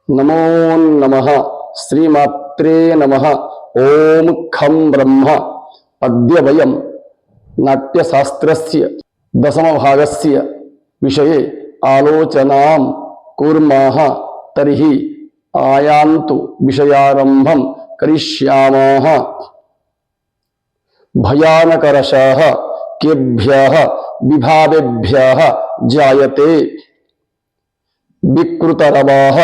नमो नमः श्रीमात्रे नमः। ओम खं ब्रह्म। अद्य वयं नाट्यशास्त्रस्य दशमभागस्य विषये आलोचनां कुर्मः। तर्हि आयान्तु विषयारम्भं करिष्यामः। भयानकरसः केभ्यः विभावेभ्यः जायते। विकृतरवः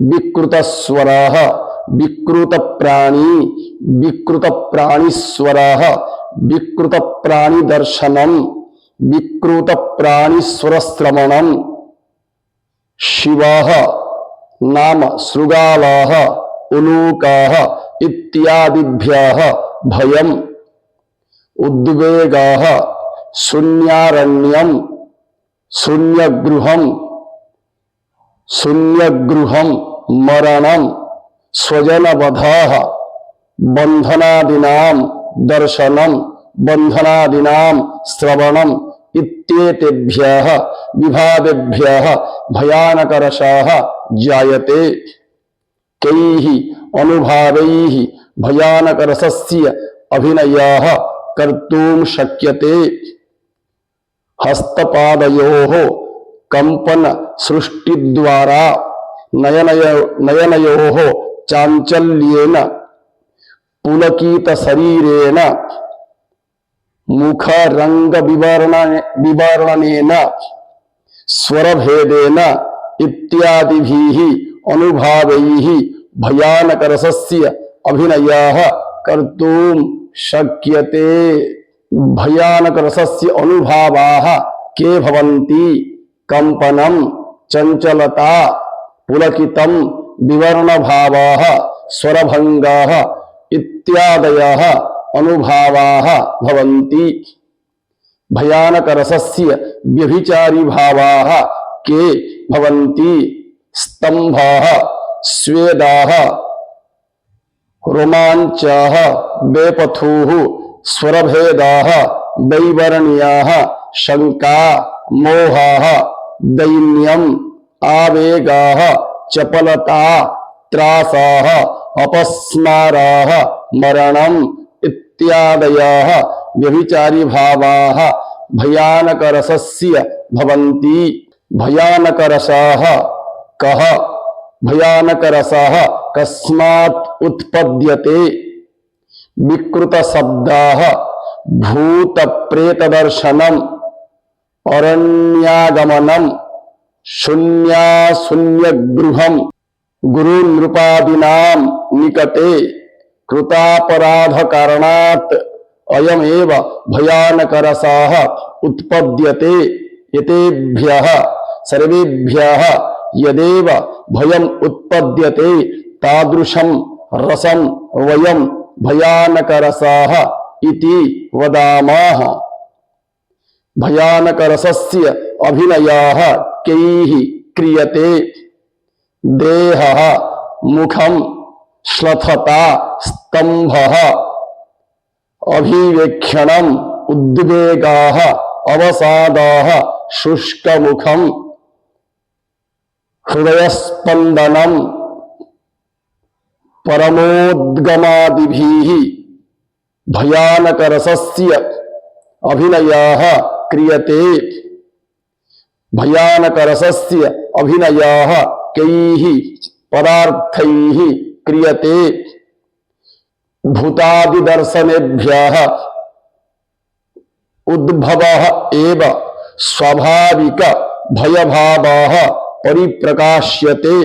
विकृतस्वरः विकृतप्राणी विकृतप्राणीस्वरः विकृतप्राणिदर्शनं विकृतप्राणीस्वरश्रवणं। शिवः नाम शृगालः उलूकः इत्यादिभ्यः भयम्। उद्वेगः शून्यारण्यं शून्यगृहं शून्यगृहं मरणं स्वजनवधः बन्धनादीनां दर्शनं बन्धनादीनां श्रवणम् इत्येतेभ्यः विभावेभ्यः भयानकरसः जायते। कैः अनुभावैः भयानकरसस्य अभिनयः कर्तुं शक्यते। हस्तपादयोः कंपन सृष्टि द्वारा नयनयोः चांचल्येन पुलकित शरीरेण मुख रंग विवरणेन स्वरभेदेन इत्यादिभिः अनुभावैः भयानकरसस्य अभिनयः कर्तुं शक्यते। भयानकरसस्य अनुभावाः के भवन्ति? कंपनम चंचलता पुलकितम विवर्ण भावः स्वरभंगः इत्यादयः अनुभावाः भवन्ति। भयानकरसस्य व्यभिचारी भावाः के भवन्ति? स्तंभः स्वेदाः रोमांचः बेपथुः स्वरभेदाः वैवर्ण्याः शंका मोहः दैन्यम् आवेगाः चपलता त्रासः अपस्मारः मरणम् इत्यादयः व्यभिचारी भावाः भयानकरसस्य भवन्ति। भयानकरसः कः? भयानकरसः कस्मात् उत्पद्यते? विकृत शब्दाः भूतप्रेतदर्शनम् अरण्यागमनम् शून्यगृहं गुरुनृपादीनां निकटे कृतापराध कारणात् अयमेव भयानकरसः उत्पद्यते। एतेभ्यः सर्वेभ्यः यदेव भयम् उत्पद्यते तादृशं रसं वयं भयानकरसः इति वदामः। भयानकरसस्य अभिनयः कैः क्रियते? देहः मुखं श्लथता स्तंभः अभिवेक्षणम् उद्वेगाः अवसादाः शुष्कमुखं हृदयस्पन्दनं परमोद्गमादिभिः भयानकरसस्य अभिनयः क्रियते। भयानकरसस्य अभिनयः कैः पदार्थैः क्रियते? भूतादिदर्शनेभ्यः उद्भवः एव स्वाभाविक भयभावः परिप्रकाश्यते।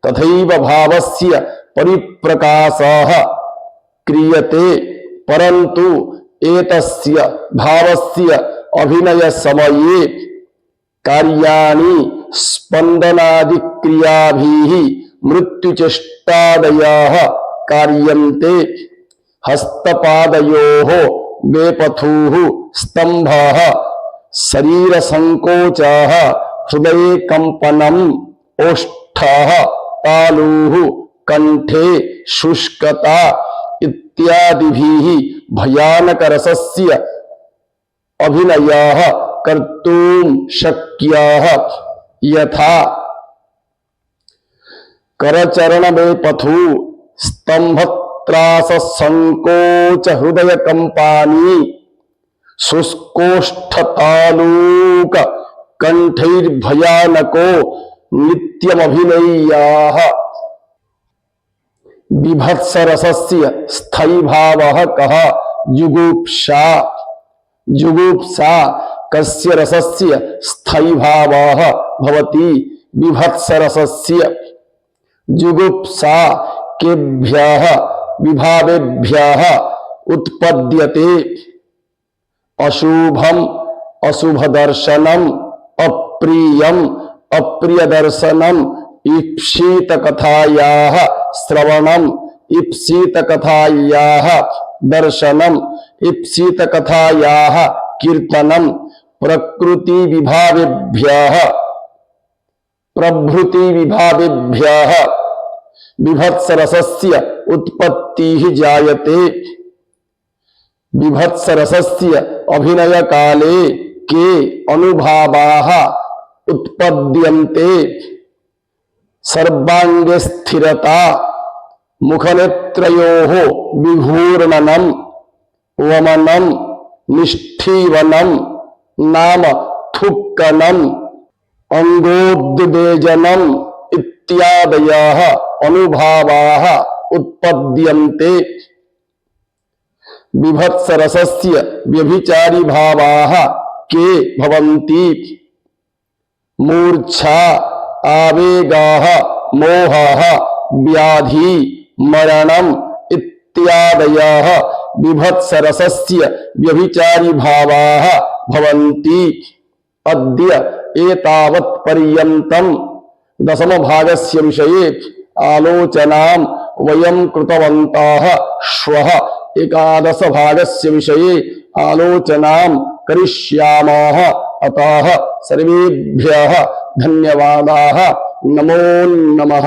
तथैव भावस्य परिप्रकाशः क्रियते। परन्तु एतस्य भावस्य अभिनय समये कार्याणि स्पंदनादि क्रियाभिः मृत्युचेष्टादयः कार्यन्ते। हस्तपादयोः वेपथुः स्तंभः शरीर संकोचः हृदये कंपनम् ओष्ठः तालुः कंठे शुष्कता इत्यादिभिः भयानकरसस्य अभिनयः कर्तुं शक्यः। यथा करचरण बेपथु स्तंभ त्रास संकोच हृदय कंपानी शुष्कोष्ठ तालूक कंठैर्भयानको नित्यमभिनय्याः बिभत्सरसस्य स्थायी भावः कः जुगुप्सा जुगुप्सा कस्य रसस्य स्थायी भावः भवति बिभत्सरसस्य जुगुप्सा केभ्यः विभावेभ्यः उत्पद्यते अशुभम अशुभदर्शनम अप्रियम अप्रियदर्शनम ईप्सित कथायाः श्रवणम ईप्सित कथायाः दर्शनम ईप्सित कथायाः कीर्तनम प्रकृति विभावेभ्यः प्रभृति विभावेभ्यः बिभत्सरसस्य उत्पत्तिः जायते बिभत्सरसस्य अभिनय काले के अनुभावाः उत्पद्यन्ते सर्वांगे स्थिरता मुखनेत्रयोः विघूर्णनम वमनम निष्ठीवनम नाम थुक्कनम अंगोद्वेजनम इत्यादयः अनुभावाः उत्पद्यन्ते बिभत्सरसस्य व्यभिचारी भावाः के भवन्ति मूर्छा आवेगाः मोहः व्याधि मरणम इत्यादयः बिभत्सरसस्य व्यभिचारी भावाः भवन्ति अद्य एतावत् पर्यन्तं दशम भागस्य विषये आलोचनां वयं कृतवन्तः श्वः एकादश भागस्य विषये आलोचनां करिष्यामः अतः सर्वेभ्यः धन्यवादाः नमो नमः।